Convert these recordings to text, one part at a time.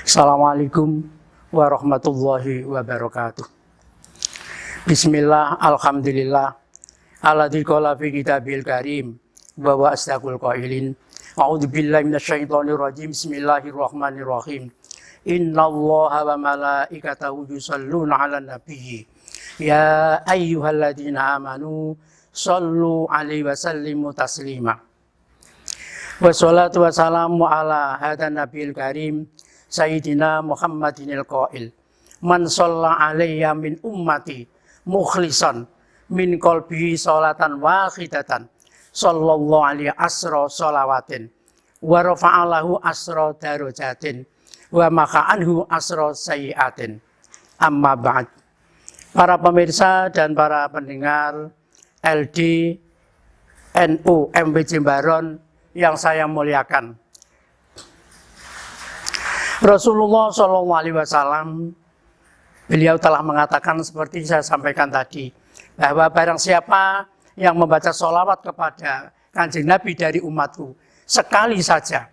Assalamualaikum warahmatullahi wabarakatuh. Bismillah, alhamdulillah. Alladzi qala fi kitabil karim wa huwa asdaqul qailin. A'udzu billahi minasyaitonir rajim. Bismillahirrahmanirrahim. Innallaha wa malaikatahu yusholluna 'alan nabiyyi. Ya ayyuhalladzina amanu shallu 'alaihi wa sallimu taslima. Wassalatu wassalamu ala hadan nabiyil karim Sayyidina Muhammadinil qail man shalla alayya min ummati mukhlisan min qalbihi sholatan wahidatan sallallahu alaihi asra sholawatin wa rafa'alahu asra darajatin wa maka'anhu asra sayyiatin. Amma ba'd. Para pemirsa dan para pendengar LD NU MB Jembaron yang saya muliakan, Rasulullah SAW, beliau telah mengatakan seperti saya sampaikan tadi, bahwa barang siapa yang membaca sholawat kepada Kanjeng Nabi dari umatku, sekali saja,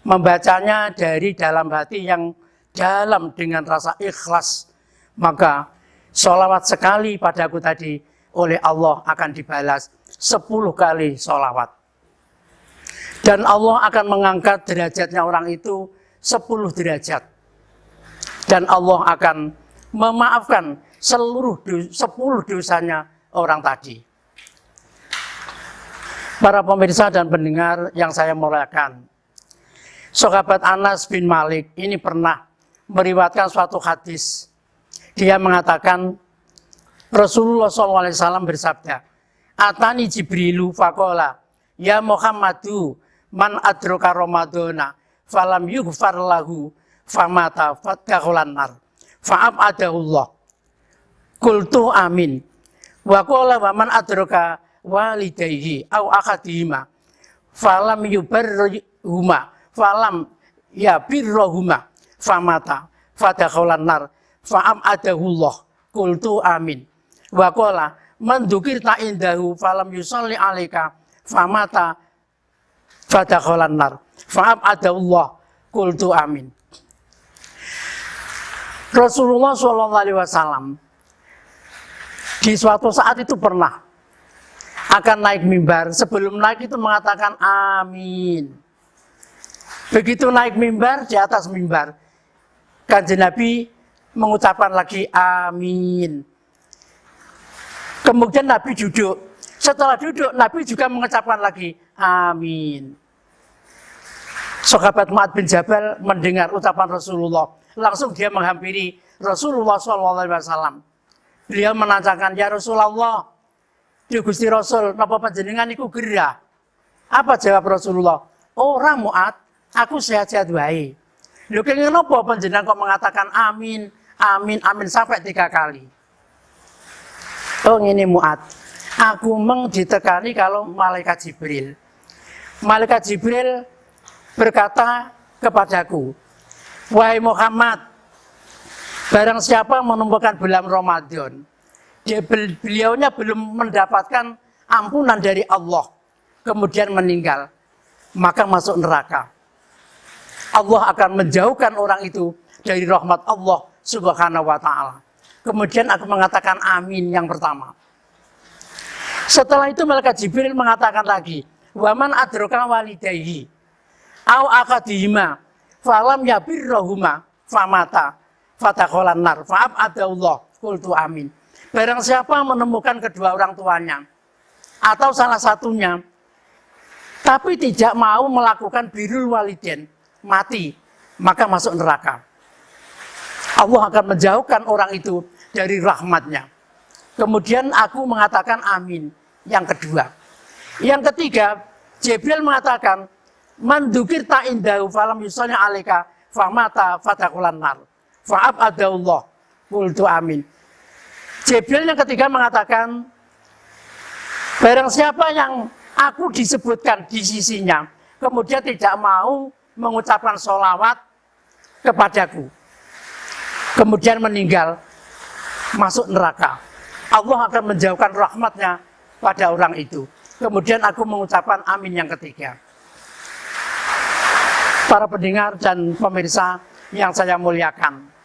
membacanya dari dalam hati yang dalam dengan rasa ikhlas, maka sholawat sekali padaku tadi oleh Allah akan dibalas 10 kali sholawat. Dan Allah akan mengangkat derajatnya orang itu 10 derajat. Dan Allah akan memaafkan seluruh 10 dosanya orang tadi. Para pemirsa dan pendengar yang saya muliakan, sahabat Anas bin Malik ini pernah meriwayatkan suatu hadis. Dia mengatakan Rasulullah SAW bersabda, Atani Jibrilu faqala, ya Muhammadu man adraka Ramadana falam yughfar lahu famata fatakhulan nar fa'abadahullah. Qultu amin. Wa qala wa man adraka walidayhi aw akhadihima falam yubarruhuma falam yabirruhuma famata fatakhulan nar fa'abadahullah. Qultu amin. Wa qala man dzukirta indahu falam yusalli alaika famata fatakhulan nar fa'abadahullah. Qultu amin. Rasulullah SAW di suatu saat itu pernah akan naik mimbar. Sebelum naik itu mengatakan amin. Begitu naik mimbar, di atas mimbar Kanjeng Nabi mengucapkan lagi amin. Kemudian Nabi duduk. Setelah duduk, Nabi juga mengucapkan lagi amin. Sahabat Mu'adz bin Jabal mendengar ucapan Rasulullah, langsung dia menghampiri Rasulullah SAW. Beliau menanyakan, ya Rasulullah, ya Gusti Rasul, napa panjenengan iku gerah? Apa jawab Rasulullah? Ora Mu'adz, aku sehat-sehat wae. Lho kenging napa panjenengan kok mengatakan amin, amin, amin sampai 3 kali? Oh ngene Mu'adz, aku meng ditekani kalau malaikat Jibril. Malaikat Jibril berkata kepadaku, wahai Muhammad, barang siapa menemukan bulan Ramadan, beliaunya belum mendapatkan ampunan dari Allah, kemudian meninggal, maka masuk neraka. Allah akan menjauhkan orang itu dari rahmat Allah Subhanahu wa ta'ala. Kemudian aku mengatakan amin yang pertama. Setelah itu malaikat Jibril mengatakan lagi, waman adraka walidayhi aw akadihima falam yabirruhuma famata fatakhulan nar fa'abadahullah. Qultu amin. Barang siapa menemukan kedua orang tuanya atau salah satunya tapi tidak mau melakukan birrul walidain, mati, maka masuk neraka. Allah akan menjauhkan orang itu dari rahmatnya. Kemudian aku mengatakan amin yang kedua. Yang ketiga, Jibril mengatakan man dzukirta indahu falam yusalli alaika famata fatakhulan nar fa'abadahullah. Qultu amin. Jibril yang ketiga mengatakan, barang siapa yang aku disebutkan di sisinya kemudian tidak mau mengucapkan sholawat kepadaku, kemudian meninggal, masuk neraka. Allah akan menjauhkan rahmatnya pada orang itu. Kemudian aku mengucapkan amin yang ketiga. Para pendengar dan pemirsa yang saya muliakan.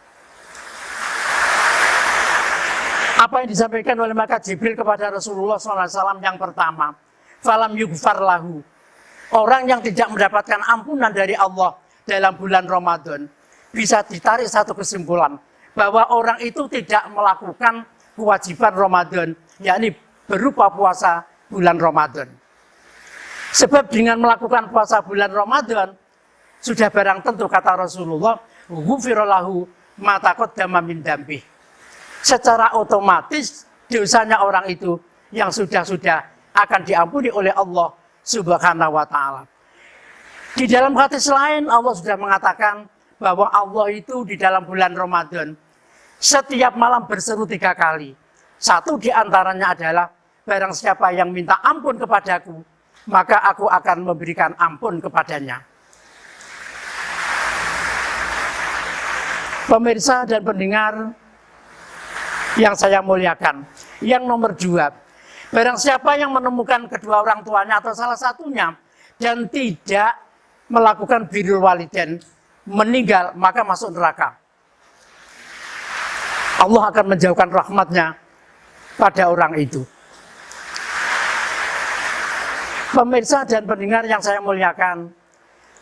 Apa yang disampaikan oleh malaikat Jibril kepada Rasulullah SAW yang pertama, falam yughfar lahu. Orang yang tidak mendapatkan ampunan dari Allah dalam bulan Ramadan, bisa ditarik satu kesimpulan, bahwa orang itu tidak melakukan kewajiban Ramadan, yakni berupa puasa bulan Ramadan. Sebab dengan melakukan puasa bulan Ramadan, sudah barang tentu kata Rasulullah, ghufira lahu ma taqaddama min dzambih. Secara otomatis dosanya orang itu yang sudah akan diampuni oleh Allah Subhanahu wa ta'ala. Di dalam hadis lain Allah sudah mengatakan bahwa Allah itu di dalam bulan Ramadan setiap malam berseru 3 kali. Satu di antaranya adalah barang siapa yang minta ampun kepadaku, maka aku akan memberikan ampun kepadanya. Pemirsa dan pendengar yang saya muliakan, yang nomor 2, barang siapa yang menemukan kedua orang tuanya atau salah satunya dan tidak melakukan birrul walidain, meninggal, maka masuk neraka. Allah akan menjauhkan rahmatnya pada orang itu. Pemirsa dan pendengar yang saya muliakan,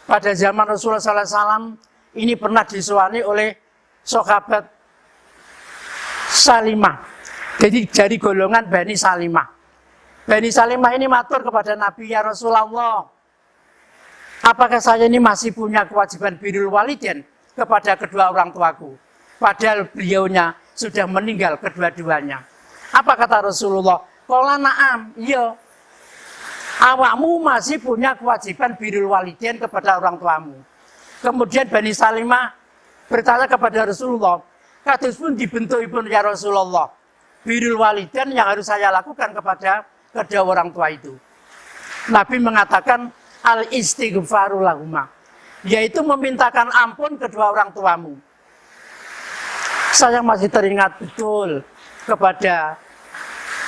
pada zaman Rasulullah SAW ini pernah disuani oleh sahabat Salimah. Jadi dari golongan Bani Salimah. Bani Salimah ini matur kepada Nabi, ya Rasulullah, apakah saya ini masih punya kewajiban birrul walidain kepada kedua orang tuaku? Padahal beliaunya sudah meninggal kedua-duanya. Apa kata Rasulullah? Qala na'am, iya. Awakmu masih punya kewajiban birrul walidain kepada orang tuamu. Kemudian Bani Salimah bertanya kepada Rasulullah, kados pun dibentukipun ya Rasulullah, birrul walidain yang harus saya lakukan kepada kedua orang tua itu. Nabi mengatakan al-istighfaru lahuma, yaitu memintakan ampun kedua orang tuamu. Saya masih teringat betul kepada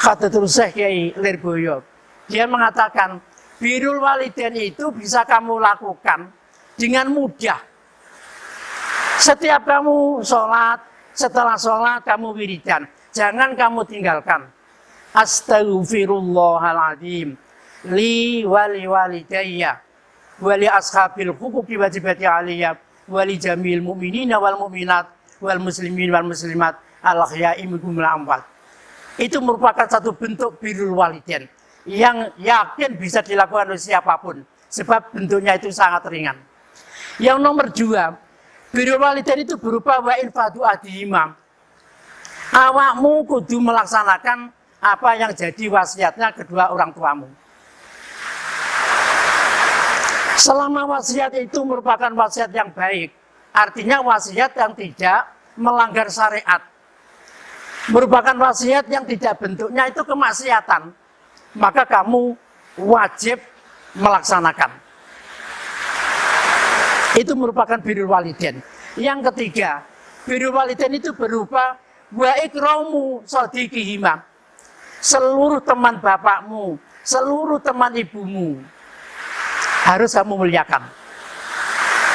Khadatul Syekh Kiai Lirboyo. Dia mengatakan birrul walidain itu bisa kamu lakukan dengan mudah. Setiap kamu sholat, setelah sholat kamu wiridan, jangan kamu tinggalkan. Astaghfirullahaladzim li wali walidayya wali ashabil huquqi wajibati aliyya wali jamil mu'minina wal mu'minat wal muslimin wal muslimat al-ahya'i minhum wal amwat. Itu merupakan satu bentuk birrul walidain yang yakin bisa dilakukan oleh siapapun, sebab bentuknya itu sangat ringan. Yang nomor 2, birrul walidain itu berupa wa infadu adhimam. Awakmu kudu melaksanakan apa yang jadi wasiatnya kedua orang tuamu. Selama wasiat itu merupakan wasiat yang baik, artinya wasiat yang tidak melanggar syariat, merupakan wasiat yang tidak bentuknya itu kemaksiatan, maka kamu wajib melaksanakan. Itu merupakan birrul walidain. Yang ketiga, birrul walidain itu berupa wa ikramu shadiqihima. Seluruh teman bapakmu, seluruh teman ibumu harus kamu muliakan.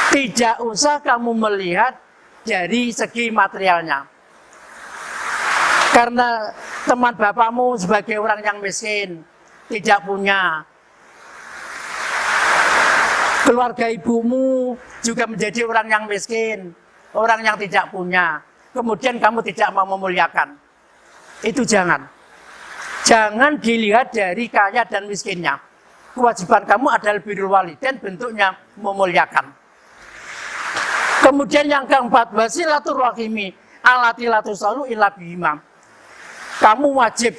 Tidak usah kamu melihat dari segi materialnya. Karena teman bapakmu sebagai orang yang miskin, tidak punya. Keluarga ibumu juga menjadi orang yang miskin, orang yang tidak punya. Kemudian kamu tidak mau memuliakan. Itu jangan. Jangan dilihat dari kaya dan miskinnya. Kewajiban kamu adalah birrul walidain, bentuknya memuliakan. Kemudian yang keempat, wasilaturrahimi allati la tusalu illa bihima. Kamu wajib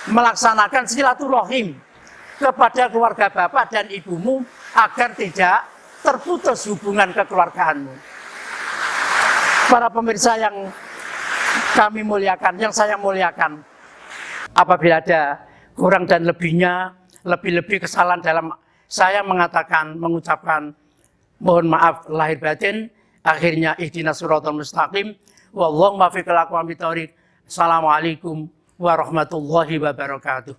melaksanakan silaturahim kepada keluarga bapak dan ibumu agar tidak terputus hubungan kekeluargaanmu. Para pemirsa yang kami muliakan, yang saya muliakan, apabila ada kurang dan lebihnya, lebih-lebih kesalahan dalam saya mengatakan, mengucapkan mohon maaf lahir batin. Akhirnya ihdinas siratal mustaqim. Wallahu muwaffiq ila aqwamit thoriq. Assalamualaikum warahmatullahi wabarakatuh.